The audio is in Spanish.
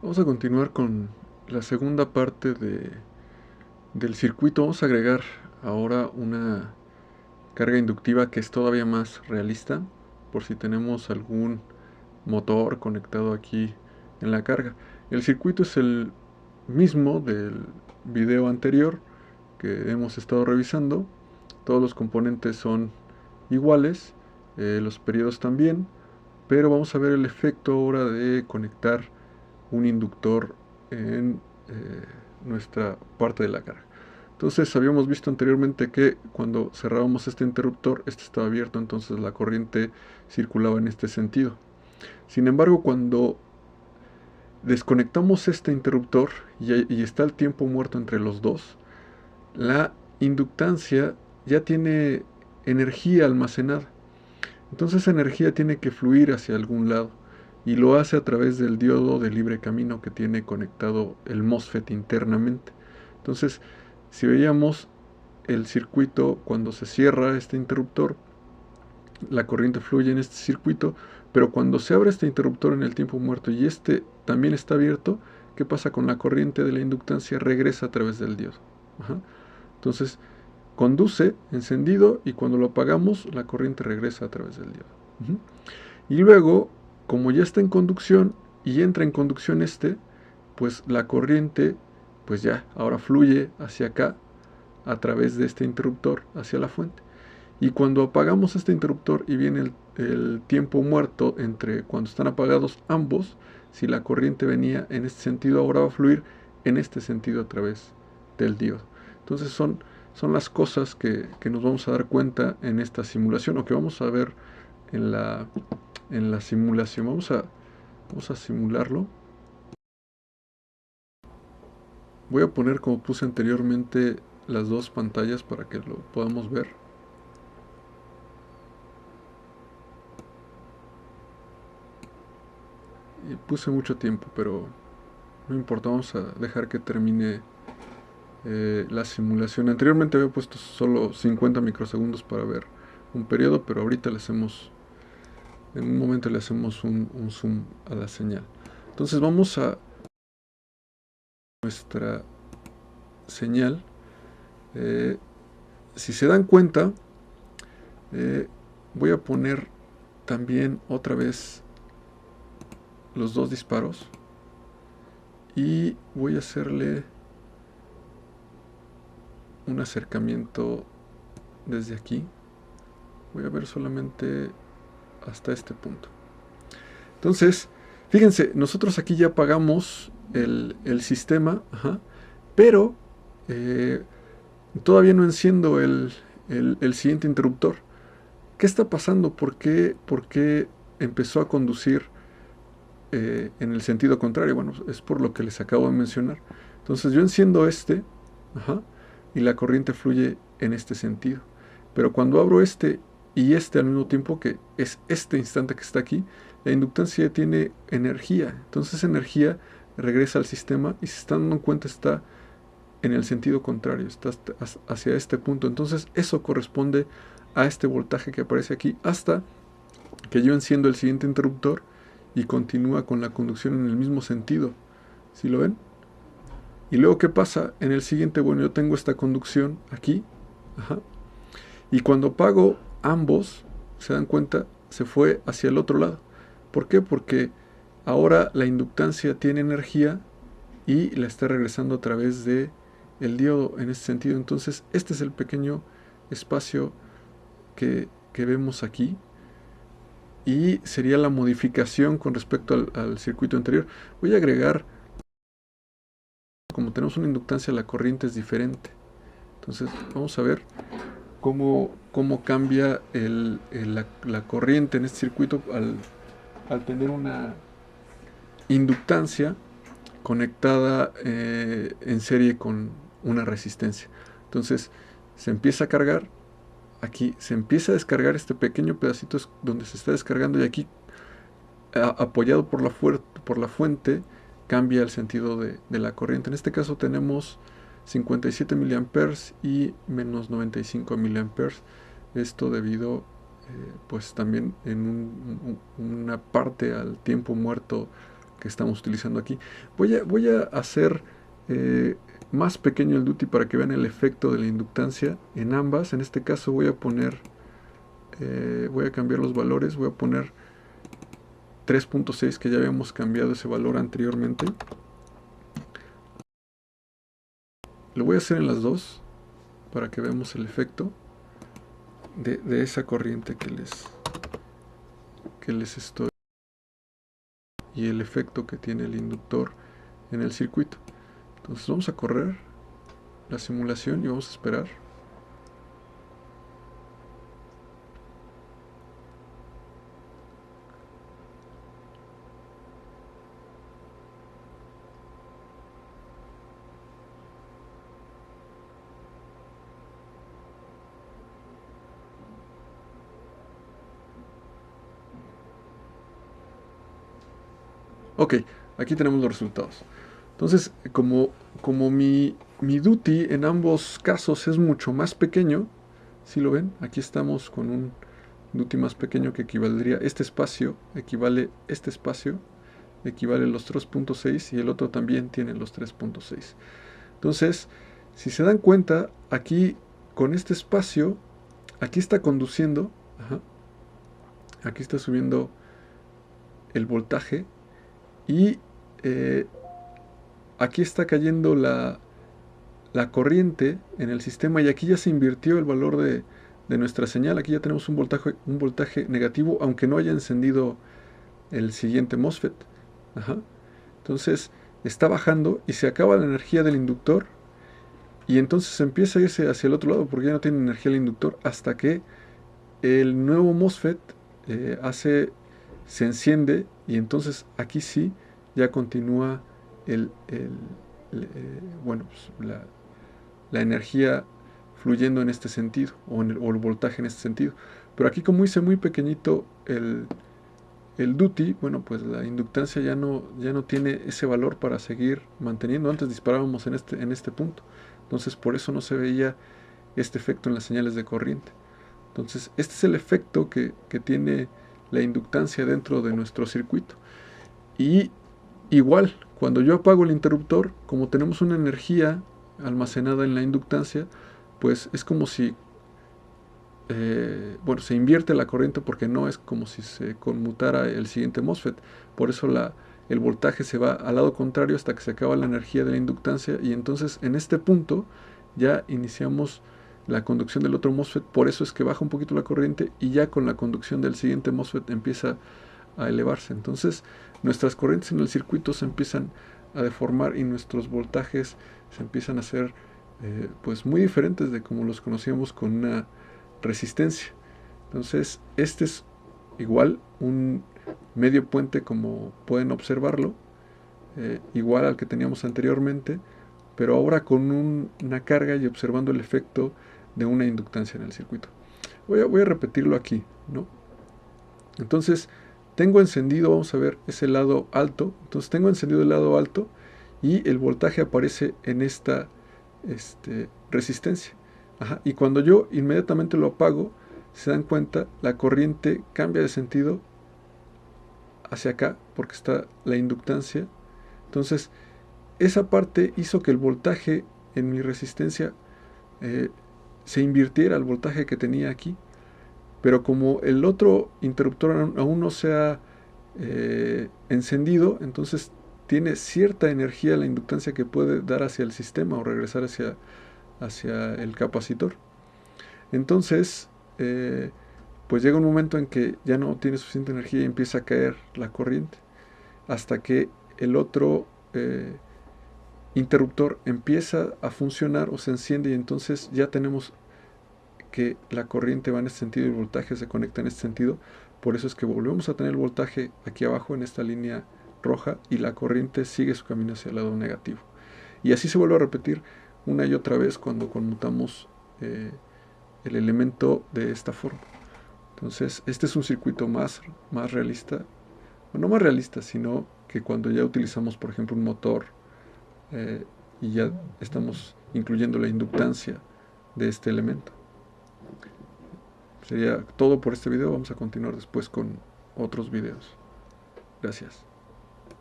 Vamos a continuar con la segunda parte del circuito. Vamos a agregar ahora una carga inductiva que es todavía más realista, por si tenemos algún motor conectado aquí en la carga. El circuito es el mismo del video anterior que hemos estado revisando. Todos los componentes son iguales, los periodos también, pero vamos a ver el efecto ahora de conectar un inductor en nuestra parte de la carga. Entonces habíamos visto anteriormente que cuando cerrábamos este interruptor, este estaba abierto, entonces la corriente circulaba en este sentido. Sin embargo, cuando desconectamos este interruptor y está el tiempo muerto entre los dos, la inductancia ya tiene energía almacenada. Entonces esa energía tiene que fluir hacia algún lado y lo hace a través del diodo de libre camino que tiene conectado el MOSFET internamente. Entonces, si veíamos el circuito cuando se cierra este interruptor, la corriente fluye en este circuito, pero cuando se abre este interruptor en el tiempo muerto y este también está abierto, ¿qué pasa con la corriente de la inductancia? Regresa a través del diodo. Ajá. Entonces, conduce encendido y cuando lo apagamos la corriente regresa a través del diodo. Y luego, como ya está en conducción y entra en conducción pues la corriente pues ya ahora fluye hacia acá a través de este interruptor hacia la fuente. Y cuando apagamos este interruptor y viene el tiempo muerto entre cuando están apagados ambos, si la corriente venía en este sentido, ahora va a fluir en este sentido a través del diodo. Entonces son las cosas que nos vamos a dar cuenta en esta simulación o que vamos a ver en la simulación. Vamos a simularlo. Voy a poner, como puse anteriormente, las dos pantallas para que lo podamos ver. Y puse mucho tiempo, pero no importa, vamos a dejar que termine la simulación. Anteriormente había puesto solo 50 microsegundos para ver un periodo, pero ahorita le hacemos, en un momento le hacemos un zoom a la señal. Entonces vamos a nuestra señal. Si se dan cuenta, voy a poner también otra vez los dos disparos y voy a hacerle un acercamiento desde aquí. Voy a ver solamente hasta este punto. Entonces, fíjense, nosotros aquí ya apagamos el sistema, pero todavía no enciendo el siguiente interruptor. ¿Qué está pasando? ¿Por qué empezó a conducir en el sentido contrario? Bueno, es por lo que les acabo de mencionar. Entonces yo enciendo y la corriente fluye en este sentido. Pero cuando abro este y este al mismo tiempo, que es este instante que está aquí, la inductancia tiene energía. Entonces esa energía regresa al sistema y se están dando cuenta está en el sentido contrario, está hacia este punto. Entonces eso corresponde a este voltaje que aparece aquí hasta que yo enciendo el siguiente interruptor y continúa con la conducción en el mismo sentido. ¿Sí lo ven? Y luego, ¿qué pasa? En el siguiente, bueno, yo tengo esta conducción aquí. Y cuando apago ambos, se dan cuenta, se fue hacia el otro lado. ¿Por qué? Porque ahora la inductancia tiene energía y la está regresando a través de el diodo en este sentido. Entonces, este es el pequeño espacio que vemos aquí. Y sería la modificación con respecto al circuito anterior. Voy a agregar, como tenemos una inductancia, la corriente es diferente. Entonces vamos a ver cómo cambia la corriente en este circuito al tener una inductancia conectada en serie con una resistencia. Entonces se empieza a cargar. Aquí se empieza a descargar este pequeño pedacito donde se está descargando y aquí apoyado por la fuente cambia el sentido de la corriente. En este caso tenemos 57 miliamperes y menos 95 miliamperes. Esto debido pues también en una parte al tiempo muerto que estamos utilizando aquí. Voy a hacer más pequeño el duty para que vean el efecto de la inductancia en ambas. En este caso voy a poner, voy a cambiar los valores, voy a poner 3.6, que ya habíamos cambiado ese valor anteriormente. Lo voy a hacer en las dos para que veamos el efecto de esa corriente que les estoy, y el efecto que tiene el inductor en el circuito. Entonces vamos a correr la simulación y vamos a esperar. Ok, aquí tenemos los resultados. Entonces, como mi duty en ambos casos es mucho más pequeño, ¿sí lo ven? Aquí estamos con un duty más pequeño que equivaldría, este espacio equivale los 3.6 y el otro también tiene los 3.6. Entonces, si se dan cuenta, aquí con este espacio, aquí está conduciendo, aquí está subiendo el voltaje, y aquí está cayendo la corriente en el sistema, y aquí ya se invirtió el valor de nuestra señal. Aquí ya tenemos un voltaje negativo, aunque no haya encendido el siguiente MOSFET. Entonces está bajando y se acaba la energía del inductor, y entonces empieza a irse hacia el otro lado porque ya no tiene energía el inductor, hasta que el nuevo MOSFET se enciende, y entonces aquí sí ya continúa bueno, pues la energía fluyendo en este sentido, o el voltaje en este sentido. Pero aquí, como hice muy pequeñito el duty, bueno, pues la inductancia ya no tiene ese valor para seguir manteniendo. Antes disparábamos en este punto, entonces por eso no se veía este efecto en las señales de corriente. Entonces este es el efecto que tiene la inductancia dentro de nuestro circuito. Y igual, cuando yo apago el interruptor, como tenemos una energía almacenada en la inductancia, pues es como si bueno, se invierte la corriente, porque no es como si se conmutara el siguiente MOSFET. Por eso el voltaje se va al lado contrario hasta que se acaba la energía de la inductancia, y entonces en este punto ya iniciamos la conducción del otro MOSFET. Por eso es que baja un poquito la corriente, y ya con la conducción del siguiente MOSFET empieza a elevarse. Entonces nuestras corrientes en el circuito se empiezan a deformar, y nuestros voltajes se empiezan a hacer pues muy diferentes de como los conocíamos con una resistencia. Entonces este es igual un medio puente, como pueden observarlo, igual al que teníamos anteriormente, pero ahora con una carga y observando el efecto de una inductancia en el circuito. Voy a repetirlo aquí, ¿no? Entonces tengo encendido, vamos a ver, ese lado alto. Entonces tengo encendido el lado alto, y el voltaje aparece en esta resistencia. Y cuando yo inmediatamente lo apago, se dan cuenta, la corriente cambia de sentido hacia acá, porque está la inductancia. Entonces esa parte hizo que el voltaje en mi resistencia se invirtiera al voltaje que tenía aquí. Pero como el otro interruptor aún no se ha encendido, entonces tiene cierta energía la inductancia que puede dar hacia el sistema o regresar hacia el capacitor. Entonces pues llega un momento en que ya no tiene suficiente energía y empieza a caer la corriente, hasta que el otro interruptor empieza a funcionar o se enciende, y entonces ya tenemos que la corriente va en este sentido y el voltaje se conecta en este sentido. Por eso es que volvemos a tener el voltaje aquí abajo en esta línea roja, y la corriente sigue su camino hacia el lado negativo. Y así se vuelve a repetir una y otra vez cuando conmutamos el elemento de esta forma. Entonces este es un circuito más realista, no más realista, sino que cuando ya utilizamos, por ejemplo, un motor y ya estamos incluyendo la inductancia de este elemento. Sería todo por este video. Vamos a continuar después con otros videos. Gracias.